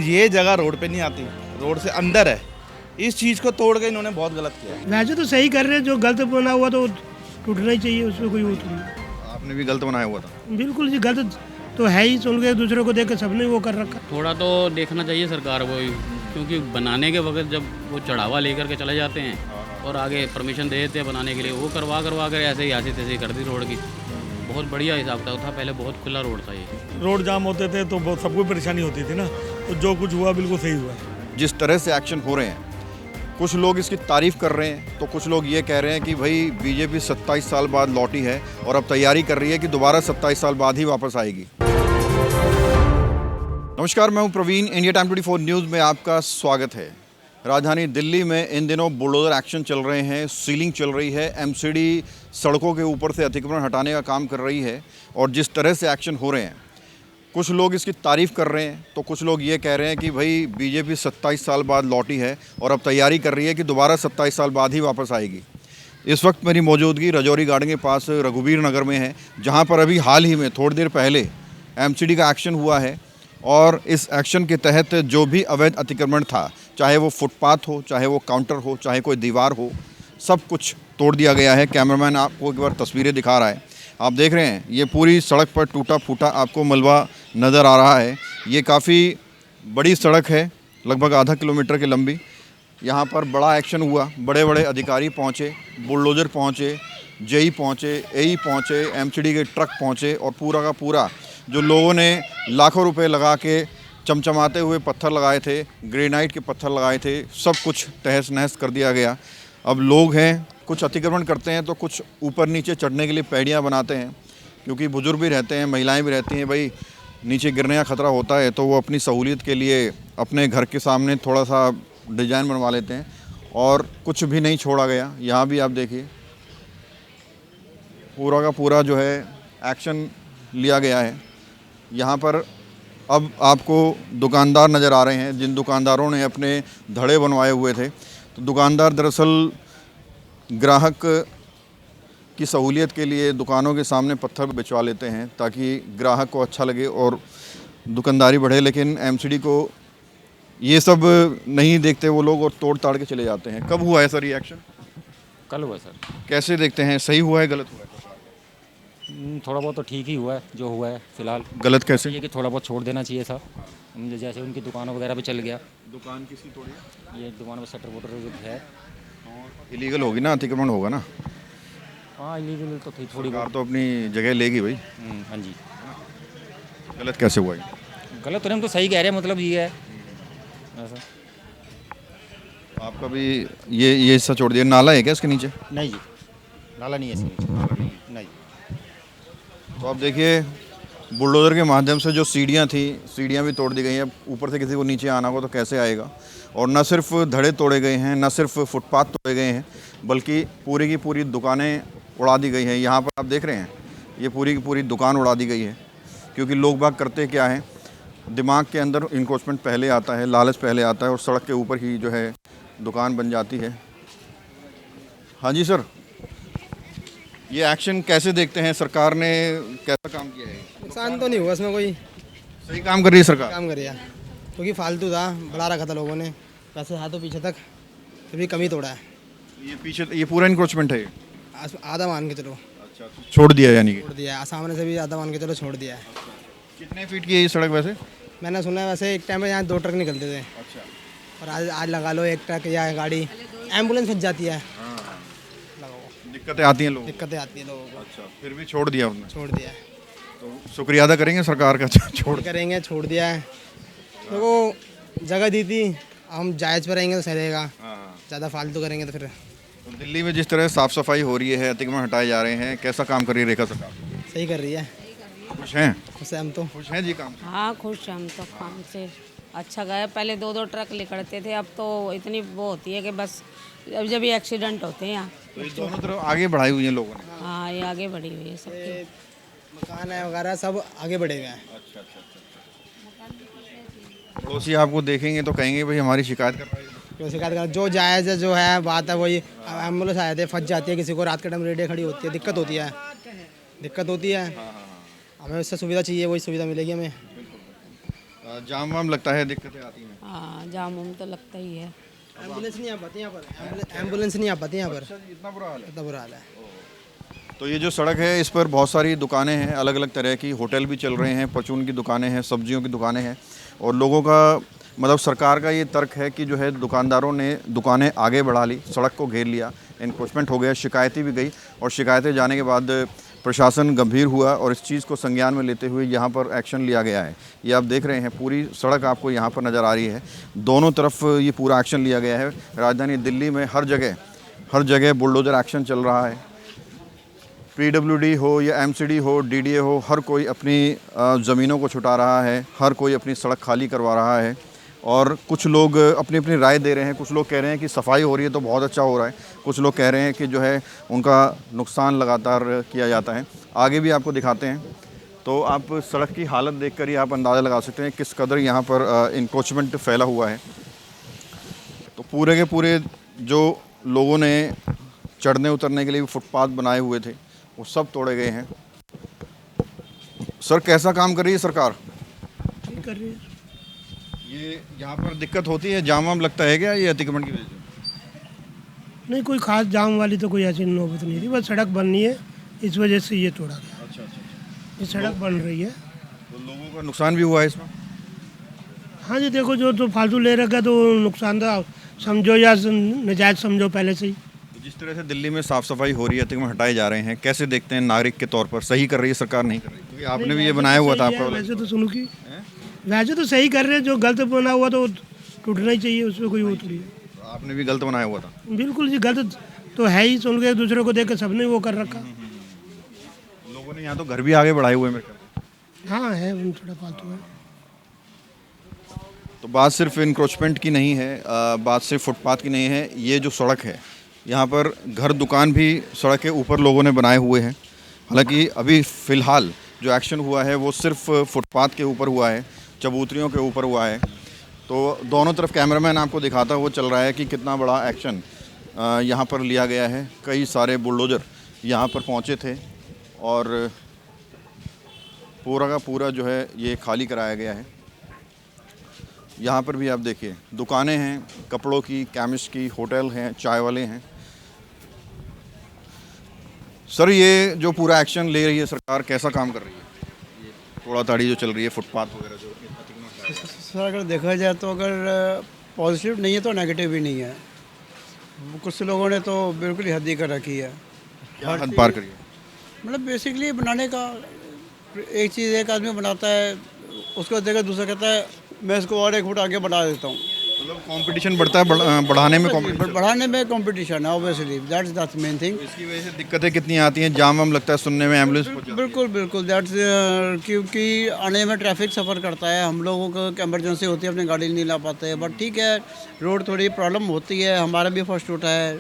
ये जगह रोड पे नहीं आती, रोड से अंदर है। इस चीज़ को तोड़ के इन्होंने बहुत गलत किया है। वैसे तो सही कर रहे हैं, जो गलत बना हुआ तो टूटना ही चाहिए, उसमें कोई वो तो नहीं। आपने भी गलत बनाया हुआ था। बिल्कुल जी, गलत तो है ही। सुन के दूसरे को देख के सबने वो कर रखा। थोड़ा तो देखना चाहिए सरकार को, क्योंकि बनाने के वक्त जब वो चढ़ावा लेकर के चले जाते हैं और आगे परमिशन दे देते हैं बनाने के लिए, वो करवा कर ऐसे ही तैसे ही कर दी रोड की। बहुत बढ़िया हिसाब था पहले, बहुत खुला रोड था ये। रोड जाम होते थे तो बहुत सबको परेशानी होती थी ना, तो जो कुछ हुआ बिल्कुल सही हुआ। जिस तरह से एक्शन हो रहे हैं, कुछ लोग इसकी तारीफ कर रहे हैं तो कुछ लोग ये कह रहे हैं कि भाई बीजेपी 27 साल बाद लौटी है और अब तैयारी कर रही है कि दोबारा 27 साल बाद ही वापस आएगी। नमस्कार, मैं हूं प्रवीण। इंडिया टाइम 24 न्यूज़ में आपका स्वागत है। राजधानी दिल्ली में इन दिनों बुलडोजर एक्शन चल रहे हैं, सीलिंग चल रही है, एमसीडी सड़कों के ऊपर से अतिक्रमण हटाने का काम कर रही है। और जिस तरह से एक्शन हो रहे हैं, कुछ लोग इसकी तारीफ़ कर रहे हैं तो कुछ लोग ये कह रहे हैं कि भाई बीजेपी 27 साल बाद लौटी है और अब तैयारी कर रही है कि दोबारा 27 साल बाद ही वापस आएगी। इस वक्त मेरी मौजूदगी रजौरी गार्डन के पास रघुवीर नगर में है, जहाँ पर अभी हाल ही में थोड़ी देर पहले एमसीडी का एक्शन हुआ है। और इस एक्शन के तहत जो भी अवैध अतिक्रमण था, चाहे वो फुटपाथ हो, चाहे वो काउंटर हो, चाहे कोई दीवार हो, सब कुछ तोड़ दिया गया है। कैमरामैन आपको एक बार तस्वीरें दिखा रहा है। आप देख रहे हैं ये पूरी सड़क पर टूटा फूटा आपको मलबा नज़र आ रहा है। ये काफ़ी बड़ी सड़क है, लगभग आधा किलोमीटर की लंबी। यहाँ पर बड़ा एक्शन हुआ, बड़े बड़े अधिकारी पहुँचे, बुलडोजर पहुँचे, जेई पहुँचे, एई पहुँचे, एमसीडी के ट्रक पहुँचे और पूरा का पूरा जो लोगों ने लाखों रुपए लगा के चमचमाते हुए पत्थर लगाए थे, ग्रेनाइट के पत्थर लगाए थे, सब कुछ तहस नहस कर दिया गया। अब लोग हैं, कुछ अतिक्रमण करते हैं तो कुछ ऊपर नीचे चढ़ने के लिए पैड़ियाँ बनाते हैं, क्योंकि बुजुर्ग भी रहते हैं, महिलाएं भी रहती हैं। भाई नीचे गिरने का ख़तरा होता है तो वो अपनी सहूलियत के लिए अपने घर के सामने थोड़ा सा डिज़ाइन बनवा लेते हैं। और कुछ भी नहीं छोड़ा गया। यहाँ भी आप देखिए, पूरा का पूरा जो है एक्शन लिया गया है। यहाँ पर अब आपको दुकानदार नज़र आ रहे हैं, जिन दुकानदारों ने अपने धड़े बनवाए हुए थे। तो दुकानदार दरअसल ग्राहक की सहूलियत के लिए दुकानों के सामने पत्थर बिछवा लेते हैं ताकि ग्राहक को अच्छा लगे और दुकानदारी बढ़े। लेकिन एमसीडी को ये सब नहीं देखते वो लोग और तोड़ ताड़ के चले जाते हैं। कब हुआ है सर ये एक्शन? कल हुआ सर। कैसे देखते हैं, सही हुआ है गलत हुआ है? थोड़ा बहुत तो ठीक ही हुआ है जो हुआ है फिलहाल। गलत कैसे? ये कि थोड़ा बहुत छोड़ देना चाहिए था, जैसे उनकी दुकानों वगैरह पे चल गया। दुकान किसकी तोड़ी? ये दुकान में शटर वटर है। इलीगल होगी ना, अतिक्रमण होगा ना। हाँ इलीगल तो थी थोड़ी सरकार बहुत। तो अपनी जगह लेगी भाई। हाँ जी। गलत कैसे हुआ ये? गलत तो नहीं, हम तो सही कह रहे हैं, मतलब ये है ऐसा। आपका भी ये हिस्सा छोड़ दिया। नाला है क्या इसके नीचे? नहीं जी, नाला नहीं है इसमें। नहीं। तो आप देखिए, बुलडोज़र के माध्यम से जो सीढ़ियाँ थी, सीढ़ियाँ भी तोड़ दी गई हैं। ऊपर से किसी को नीचे आना हो तो कैसे आएगा। और न सिर्फ धड़े तोड़े गए हैं, न सिर्फ फुटपाथ तोड़े गए हैं, बल्कि पूरी की पूरी दुकानें उड़ा दी गई हैं। यहाँ पर आप देख रहे हैं, ये पूरी की पूरी दुकान उड़ा दी गई है। क्योंकि लोग बाग करते क्या हैं, दिमाग के अंदर इंक्रोचमेंट पहले आता है, लालच पहले आता है और सड़क के ऊपर ही जो है दुकान बन जाती है। हाँ जी सर, ये एक्शन कैसे देखते हैं? सरकार ने कैसा काम किया है? नुकसान तो नहीं हुआ इसमें, कोई सही काम कर रही है सरकार। काम करिए, क्योंकि फालतू था, बढ़ा रखा था लोगों ने, पैसे हाथों पीछे तक, फिर भी कमी तोड़ा है। ये पीछे ये पूरा इंक्रोचमेंट है ये? आधा मान के चलो अच्छा, छोड़ दिया यानी कि? छोड़ दिया है, सामने से भी आधा मान के चलो छोड़ दिया है। कितने फीट की है ये सड़क वैसे? मैंने सुना है वैसे एक टाइम में यहाँ 2 ट्रक निकलते थे। अच्छा। और आज लगा लो 1 ट्रक या गाड़ी, एम्बुलेंस फंस जाती है। दिक्कतें आती हैं लोगों को। दिक्कतें आती है लोगों को। अच्छा, फिर भी छोड़ दिया उसने। छोड़ दिया है, तो शुक्रिया अदा करेंगे सरकार का। छोड़ करेंगे, छोड़ दिया है। देखो जगह दी थी, हम जायज़ पर रहेंगे तो सही रहेगा, ज़्यादा फालतू करेंगे तो फिर। तो दिल्ली में जिस तरह साफ़ सफाई हो रही है, अतिक्रमण हटाए जा रहे हैं, कैसा काम कर रही है रेखा सरकार? सही कर रही है। खुश हैं? उससे हम तो खुश हैं जी काम? हाँ खुश हम तो काम से। अच्छा गया, पहले 2-2 ट्रक निकलते थे, अब तो इतनी वो होती है कि बस अब जब ये एक्सीडेंट होते हैं यहाँ। तो इस दोनों तरफ आगे बढ़ाई हुई हैं लोगों ने। हाँ ये आगे बढ़ी हुई है सबकी। मकान है वगैरह सब आगे बढ़े हुए हैं। अच्छा अच्छा अच्छा। पड़ोसी आपको देखेंगे तो कहेंगे भाई हमारी शिकायत कर रहा है। जो शिकायत कर, जो जायज़ है, जो है बात है वही। एम्बुलेंस आए थे, फंस जाती है, किसी को रात के टाइम रेडियो खड़ी होती है, दिक्कत होती है, दिक्कत होती है। हमें उससे सुविधा चाहिए, वही सुविधा मिलेगी हमें। जाम वाम लगता है, दिक्कतें आती हैं। हाँ जाम उम तो लगता ही है। एम्बुलेंस नहीं आ पाती यहाँ पर, एम्बुलेंस नहीं आ पाती यहाँ पर, इतना बुरा हाल है। इतना बुरा हाल है। तो ये जो सड़क है इस पर बहुत सारी दुकानें हैं, अलग अलग तरह की, होटल भी चल रहे हैं, परचून की दुकानें हैं, सब्जियों की दुकानें हैं। और लोगों का मतलब सरकार का ये तर्क है कि जो है दुकानदारों ने दुकानें आगे बढ़ा ली, सड़क को घेर लिया, इनक्रोचमेंट हो गया, शिकायतें भी गई और शिकायतें जाने के बाद प्रशासन गंभीर हुआ और इस चीज़ को संज्ञान में लेते हुए यहाँ पर एक्शन लिया गया है। ये आप देख रहे हैं, पूरी सड़क आपको यहाँ पर नज़र आ रही है, दोनों तरफ ये पूरा एक्शन लिया गया है। राजधानी दिल्ली में हर जगह बुलडोज़र एक्शन चल रहा है। PWD हो या MCD हो, DDA हो, हर कोई अपनी ज़मीनों को छुटा रहा है, हर कोई अपनी सड़क खाली करवा रहा है और कुछ लोग अपनी अपनी राय दे रहे हैं। कुछ लोग कह रहे हैं कि सफाई हो रही है तो बहुत अच्छा हो रहा है, कुछ लोग कह रहे हैं कि जो है उनका नुकसान लगातार किया जाता है। आगे भी आपको दिखाते हैं तो आप सड़क की हालत देखकर ही आप अंदाज़ा लगा सकते हैं किस कदर यहाँ पर इंक्रोचमेंट फैला हुआ है। तो पूरे के पूरे जो लोगों ने चढ़ने उतरने के लिए फुटपाथ बनाए हुए थे वो सब तोड़े गए हैं। सर कैसा काम कर रही है सरकार? ठीक कर रही है। ये यहाँ पर दिक्कत होती है, जाम वाम लगता है क्या ये अतिक्रमण की वजह से? नहीं, कोई खास जाम वाली तो कोई ऐसी नौबत नहीं थी, बस सड़क बननी है, इस वजह से ये तोड़ा गया। अच्छा। ये सड़क बन रही है। तो लोगों का नुकसान भी हुआ है इसमें? हाँ जी, देखो जो तो फालतू ले रखा तो नुकसानदार समझो या नजायज समझो पहले से ही। जिस तरह से दिल्ली में साफ़ सफाई हो रही है, अतिक्रमण हटाए जा रहे हैं, कैसे देखते हैं नागरिक के तौर पर? सही कर रही है सरकार, नहीं कर रही? क्योंकि आपने भी ये बनाया हुआ था आपका। वैसे तो सुनो कि वैसे तो सही कर रहे हैं, जो गलत बना हुआ तो टूटना ही चाहिए, उसमें कोई वो थोड़ी है। आपने भी गलत बनाया हुआ था? बिल्कुल जी, गलत तो है ही। सुन के एक दूसरे को देख के सबने वो कर रखा। लोगों ने यहाँ तो घर भी आगे बढ़ाए हुए हैं मेरे ख्याल। हाँ है, थोड़ा फालतू है। तो बात सिर्फ इंक्रोचमेंट की नहीं है, बात सिर्फ फुटपाथ की नहीं है। ये जो सड़क है यहाँ पर घर दुकान भी सड़क के ऊपर लोगों ने बनाए हुए हैं। हालांकि अभी फ़िलहाल जो एक्शन हुआ है वो सिर्फ फुटपाथ के ऊपर हुआ है, चबूतरियों के ऊपर हुआ है। तो दोनों तरफ कैमरामैन आपको दिखाता वो चल रहा है कि कितना बड़ा एक्शन यहाँ पर लिया गया है। कई सारे बुलडोज़र यहाँ पर पहुँचे थे और पूरा का पूरा जो है ये खाली कराया गया है। यहाँ पर भी आप देखिए दुकानें हैं, कपड़ों की, केमिस्ट की, होटल हैं, चाय वाले हैं। सर ये जो पूरा एक्शन ले रही है सरकार, कैसा काम कर रही है? ये थोड़ा ताड़ी जो चल रही है, फुटपाथ वगैरह जो सर अगर देखा जाए तो अगर पॉजिटिव नहीं है तो नेगेटिव भी नहीं है। कुछ लोगों ने तो बिल्कुल ही हद ही कर रखी है। क्या हद पार करी है? मतलब बेसिकली बनाने का एक चीज़ एक आदमी बनाता है, उसको देखकर दूसरा कहता है मैं इसको और 1 फुट आगे बढ़ा देता हूँ। मतलब कंपटीशन बढ़ता है, बढ़ाने में कंपटीशन है obviously, that's the main thing. इसकी वजह से दिक्कतें कितनी आती हैं, जाम वाम लगता है, सुनने में एम्बुलेंस बिल्कुल दैट्स क्योंकि आने में ट्रैफिक सफ़र करता है, हम लोगों को इमरजेंसी होती है, अपनी गाड़ी नहीं ला पाते हैं। बट ठीक है, रोड थोड़ी प्रॉब्लम होती है, हमारा भी फर्स्ट टूटा है,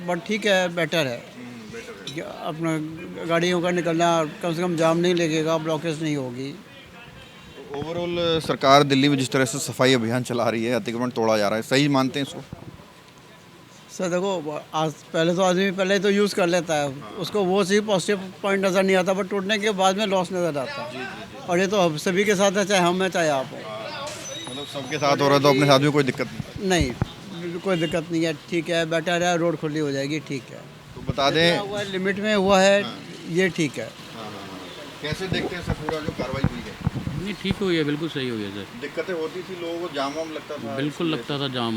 बट ठीक है, बेटर है अपना गाड़ियों का निकलना, कम से कम जाम नहीं लगेगा, ब्लॉकेज नहीं होगी। ओवरऑल सरकार दिल्ली में जिस तरह से सफाई अभियान चला रही है, अतिक्रमण तोड़ा जा रहा है, सही मानते हैं इसको? सर देखो, आज पहले तो आदमी पहले तो यूज़ कर लेता है, उसको वो सही पॉजिटिव पॉइंट नज़र नहीं आता, बट टूटने के बाद में लॉस नज़र आता है। और ये तो सभी के साथ है, चाहे हम हैं चाहे आप हो। मतलब सबके साथ हो रहा है तो अपने साथ भी कोई दिक्कत नहीं, कोई दिक्कत नहीं है, ठीक है, बेटर है, रोड खुली हो जाएगी, ठीक है। तो बता दें हुआ है, लिमिट में हुआ है, ये ठीक है। कैसे देखते हैं सर पूरा जो कार्रवाई हुई है? नहीं, ठीक हुई है, बिल्कुल सही हुई है सर। दिक्कतें होती थी, लोगों को जाम वाम लगता था? बिल्कुल लगता था जाम,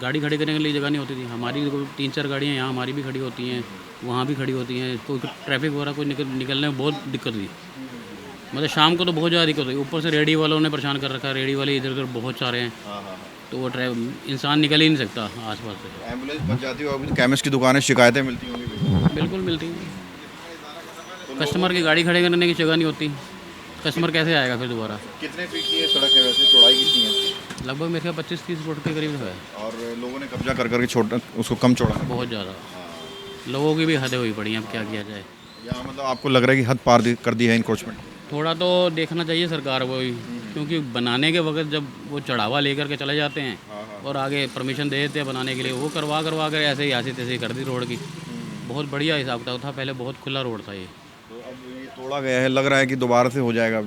गाड़ी खड़ी करने के लिए जगह नहीं होती थी। हमारी 3-4 गाड़ियाँ यहाँ हमारी भी खड़ी होती हैं, वहाँ भी खड़ी होती हैं, कोई ट्रैफिक वगैरह कोई निकलने में बहुत दिक्कत हुई। मतलब शाम को तो बहुत ज़्यादा दिक्कत हुई, ऊपर से रेडी वालों ने परेशान कर रखा है, रेडी वाले इधर उधर बहुत सारे हैं, तो वो इंसान निकल ही नहीं सकता आसपास से। एम्बुलेंस बच जाती होगी, केमिस्ट की दुकानें, शिकायतें मिलती होंगी? बिल्कुल मिलती हैं। कस्टमर की गाड़ी खड़े करने की जगह नहीं होती, कस्टमर कैसे आएगा फिर दोबारा? कितने फीट की है सड़क है वैसे, चौड़ाई कितनी है? लगभग मेरे ख्याल 25-30 फुट के करीब है। और लोगों ने कब्जा कर करके छोटा उसको कम चौड़ा, बहुत ज़्यादा लोगों की भी हदें हुई पड़ी हैं, अब क्या किया जाए। या मतलब आपको लग रहा है कि हद पार कर दी है इंक्रोचमेंट? थोड़ा तो देखना चाहिए सरकार को ही, क्योंकि बनाने के वक्त जब वो चढ़ावा लेकर के चले जाते हैं और आगे परमिशन दे देते हैं बनाने के लिए, वो करवा कर ऐसे ही ऐसी तैसे कर दी रोड की। बहुत बढ़िया हिसाब किताब था, पहले बहुत खुला रोड था ये। तो अब ये तोड़ा गया है, लग रहा है कि दोबारा से हो जाएगा?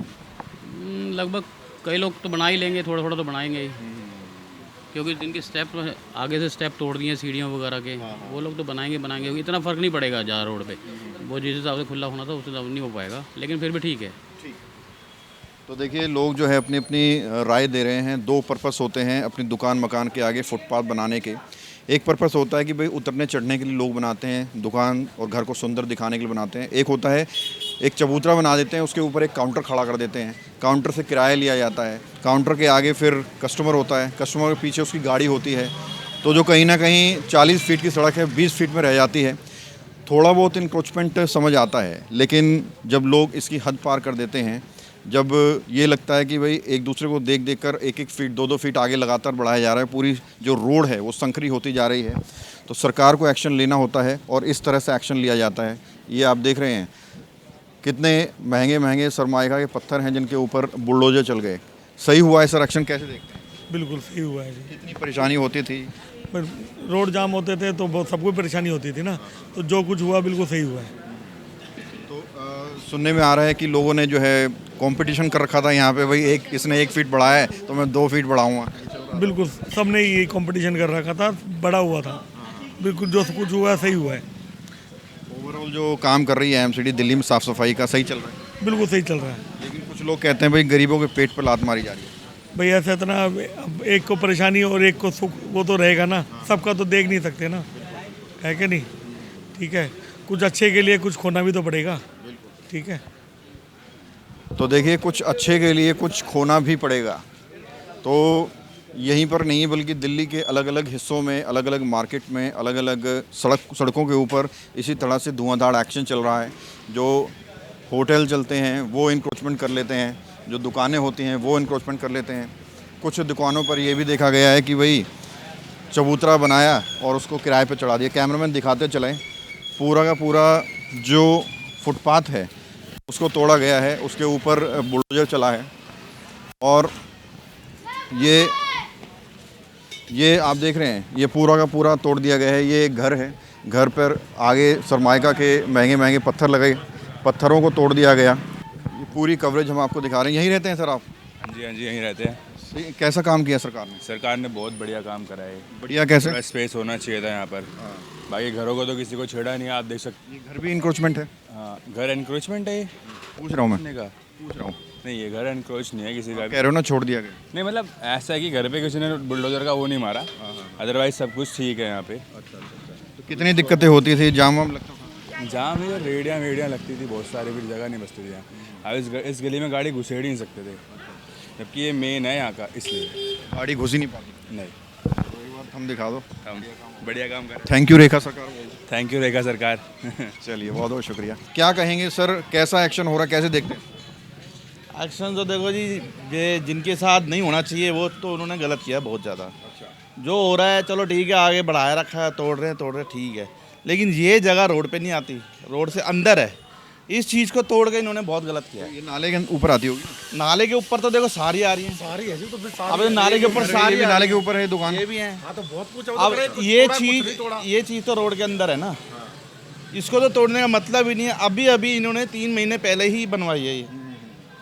लगभग कई लोग तो बना ही लेंगे, थोड़ा थोड़ा तो बनाएंगे ही, क्योंकि जिनके स्टेप आगे से स्टेप तोड़ दिए सीढ़ियों वगैरह के, वो लोग तो बनाएंगे। इतना फ़र्क नहीं पड़ेगा जहाँ रोड पे, वो जिस हिसाब से खुला होना था उस हिसाब से नहीं हो पाएगा, लेकिन फिर भी ठीक है। तो देखिए लोग जो है अपनी अपनी राय दे रहे हैं। दो पर्पस होते हैं अपनी दुकान मकान के आगे फुटपाथ बनाने के। एक पर्पस होता है कि भाई उतरने चढ़ने के लिए लोग बनाते हैं, दुकान और घर को सुंदर दिखाने के लिए बनाते हैं। एक होता है एक चबूतरा बना देते हैं, उसके ऊपर एक काउंटर खड़ा कर देते हैं, काउंटर से किराया लिया जाता है, काउंटर के आगे फिर कस्टमर होता है, कस्टमर के पीछे उसकी गाड़ी होती है, तो जो कहीं ना कहीं 40 फीट की सड़क है 20 फीट में रह जाती है। थोड़ा बहुत इंक्रोचमेंट समझ आता है, लेकिन जब लोग इसकी हद पार कर देते हैं, जब ये लगता है कि भाई एक दूसरे को देख देख कर 1-1 फीट 2-2 फीट आगे लगातार बढ़ाया जा रहा है, पूरी जो रोड है वो संकरी होती जा रही है, तो सरकार को एक्शन लेना होता है और इस तरह से एक्शन लिया जाता है। ये आप देख रहे हैं कितने महंगे महंगे सरमाइका के पत्थर हैं जिनके ऊपर बुलडोजर चल गए। सही हुआ है सर, एक्शन कैसे देखते हैं? बिल्कुल सही हुआ है जी। कितनी परेशानी होती थी, पर रोड जाम होते थे तो बहुत सबको परेशानी होती थी ना, तो जो कुछ हुआ बिल्कुल सही हुआ है। तो सुनने में आ रहा है कि लोगों ने जो है कंपटीशन कर रखा था यहाँ पे, भाई एक इसने 1 फीट बढ़ाया है तो मैं 2 फीट बढ़ाऊँगा। बिल्कुल सबने ये कंपटीशन कर रखा था, बड़ा हुआ था। बिल्कुल जो कुछ हुआ सही हुआ है। ओवरऑल जो काम कर रही है एमसीडी दिल्ली में साफ़ सफाई का, सही चल रहा है? बिल्कुल सही चल रहा है। लेकिन कुछ लोग कहते हैं भाई गरीबों के पेट पर लात मारी जा रही है। भाई ऐसा इतना, अब एक को परेशानी और एक को सुख, वो तो रहेगा ना, सबका तो देख नहीं सकते ना, है कि नहीं? ठीक है, कुछ अच्छे के लिए कुछ खोना भी तो पड़ेगा। ठीक है, तो देखिए कुछ अच्छे के लिए कुछ खोना भी पड़ेगा। तो यहीं पर नहीं बल्कि दिल्ली के अलग अलग हिस्सों में, अलग अलग मार्केट में, अलग अलग सड़कों के ऊपर इसी तरह से धुआंधार एक्शन चल रहा है। जो होटल चलते हैं वो इंक्रोचमेंट कर लेते हैं, जो दुकानें होती हैं वो इंक्रोचमेंट कर लेते हैं। कुछ दुकानों पर ये भी देखा गया है कि भाई चबूतरा बनाया और उसको किराए पर चढ़ा दिया। कैमरामैन दिखाते चलें, पूरा का पूरा जो फुटपाथ है उसको तोड़ा गया है, उसके ऊपर बुलडोजर चला है और ये आप देख रहे हैं ये पूरा का पूरा तोड़ दिया गया है। ये एक घर है, घर पर आगे सरमाइका के महंगे महंगे पत्थर लगे, पत्थरों को तोड़ दिया गया। ये पूरी कवरेज हम आपको दिखा रहे हैं। यहीं रहते हैं सर आप? हाँ जी यहीं रहते हैं। कैसा काम किया सरकार ने? सरकार ने बहुत बढ़िया काम करा है। बढ़िया कैसे? स्पेस होना चाहिए था यहाँ पर। बाकी घरों को तो किसी को छेड़ा नहीं, आप देख सकते। ये घर भी इंक्रोचमेंट है? हाँ, घर एनक्रोचमेंट है। पूछ रहा हूँ मैं, पूछ रहा हूँ। नहीं, ये घर एनक्रोच नहीं है किसी का। कह रहे हो ना छोड़ दिया गया? नहीं, मतलब ऐसा है कि घर पे किसी ने बुलडोजर का वो नहीं मारा, अदरवाइज सब कुछ ठीक है यहाँ पे। तो कितनी दिक्कतें होती थी? जाम वाम लगता था? जाम में रेडियाँ लगती थी बहुत सारी, फिर जगह नहीं बचती थी यहाँ। अब इस गली में गाड़ी घुसेड़ ही नहीं सकते थे, जबकि ये मेन है यहाँ का, इसलिए गाड़ी घुस ही नहीं पाती। नहीं, हम दिखा दो। हम बढ़िया काम कर। थैंक यू रेखा सरकार। थैंक यू रेखा सरकार। चलिए बहुत बहुत शुक्रिया। क्या कहेंगे सर, कैसा एक्शन हो रहा है, कैसे देखते हैं? एक्शन तो देखो जी, ये जिनके साथ नहीं होना चाहिए वो तो उन्होंने गलत किया बहुत ज़्यादा। जो हो रहा है चलो ठीक है, आगे बढ़ाया रखा है, तोड़ रहे हैं ठीक है, लेकिन ये जगह रोड पे नहीं आती, रोड से अंदर है। इस चीज़ को तोड़ के इन्होंने बहुत गलत किया है। ये नाले के ऊपर आती होगी? नाले के ऊपर तो देखो सारी आ रही हैं, सारी है जी, तो फिर अब नाले के ऊपर सारी भी नाले के ऊपर है दुकान। ये भी हैं। हाँ तो बहुत कुछ है। अब ये चीज़ तो रोड के अंदर है ना, इसको तो तोड़ने का मतलब ही नहीं है। अभी अभी इन्होंने 3 महीने पहले ही बनवाई है ये,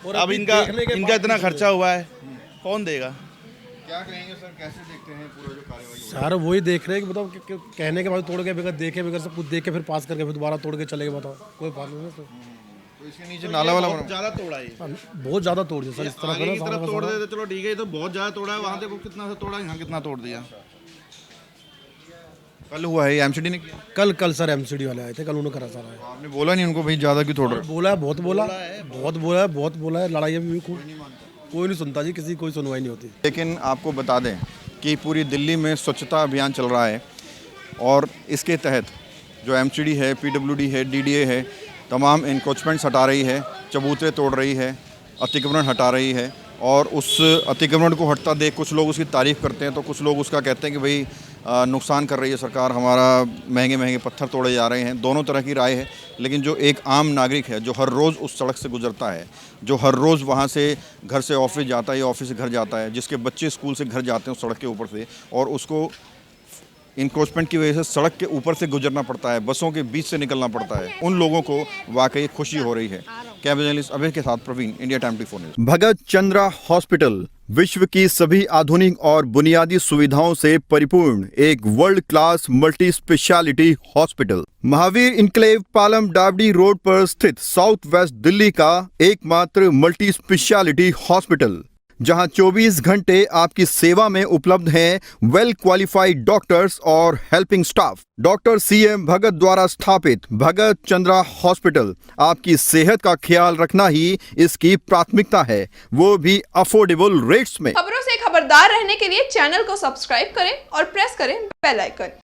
और अब इनका इतना खर्चा हुआ है, कौन देगा? क्या कहेंगे सर, कैसे देखते हैं पूरा जो कार्रवाई? सर वही देख रहे हैं कि बताओ कहने के बाद तोड़ के बगैर देखे बगैर सब कुछ देख के फिर पास करके फिर दोबारा तोड़ के चले गए, बताओ कोई बात नहीं। तो इसके नीचे नाला वाला बना ज़्यादा तोड़ा है, बहुत ज़्यादा तोड़ दिया सर। इस तरह आगे की तरफ तोड़ देते चलो ठीक है, ये तो बहुत ज़्यादा तोड़ा है। वहाँ देखो कितना सा तोड़ा, यहाँ कितना तोड़ दिया। कल हुआ है, एमसीडी ने किया? कल सर एमसीडी वाले आए थे, कल उन्होंने करा सारा है। आपने बोला नहीं उनको भाई ज़्यादा क्यों तोड़ रहे? बोला है, बहुत बोला है, लड़ाई भी कोई नहीं सुनता जी, किसी कोई सुनवाई नहीं होती। लेकिन आपको बता दें कि पूरी दिल्ली में स्वच्छता अभियान चल रहा है और इसके तहत जो एमसीडी है, पीडब्ल्यूडी है, डीडीए है, तमाम इंक्रोचमेंट्स हटा रही है, चबूतरे तोड़ रही है, अतिक्रमण हटा रही है। और उस अतिक्रमण को हटता देख कुछ लोग उसकी तारीफ़ करते हैं, तो कुछ लोग उसका कहते हैं कि भाई नुकसान कर रही है सरकार, हमारा महंगे महंगे पत्थर तोड़े जा रहे हैं। दोनों तरह की राय है, लेकिन जो एक आम नागरिक है जो हर रोज़ उस सड़क से गुजरता है, जो हर रोज़ वहाँ से घर से ऑफिस जाता है या ऑफिस से घर जाता है, जिसके बच्चे स्कूल से घर जाते हैं उस सड़क के ऊपर से, और उसको इंक्रोचमेंट की वजह से सड़क के ऊपर से गुजरना पड़ता है, बसों के बीच से निकलना पड़ता है, उन लोगों को वाकई खुशी हो रही है। कैमरा जर्नलिस्ट अभय के साथ प्रवीण, इंडिया टाइम 24 न्यूज़। भगत चंद्रा हॉस्पिटल विश्व की सभी आधुनिक और बुनियादी सुविधाओं से परिपूर्ण एक world class multi speciality hospital, Mahavir enclave Palam डावडी रोड पर स्थित साउथ वेस्ट दिल्ली का एकमात्र मल्टी स्पेशलिटी हॉस्पिटल, जहां 24 घंटे आपकी सेवा में उपलब्ध हैं वेल क्वालिफाइड डॉक्टर्स और हेल्पिंग स्टाफ। डॉक्टर CM भगत द्वारा स्थापित भगत चंद्रा हॉस्पिटल आपकी सेहत का ख्याल रखना ही इसकी प्राथमिकता है, वो भी अफोर्डेबल रेट्स में। खबरों से खबरदार रहने के लिए चैनल को सब्सक्राइब करें और प्रेस करें बेल आइकन।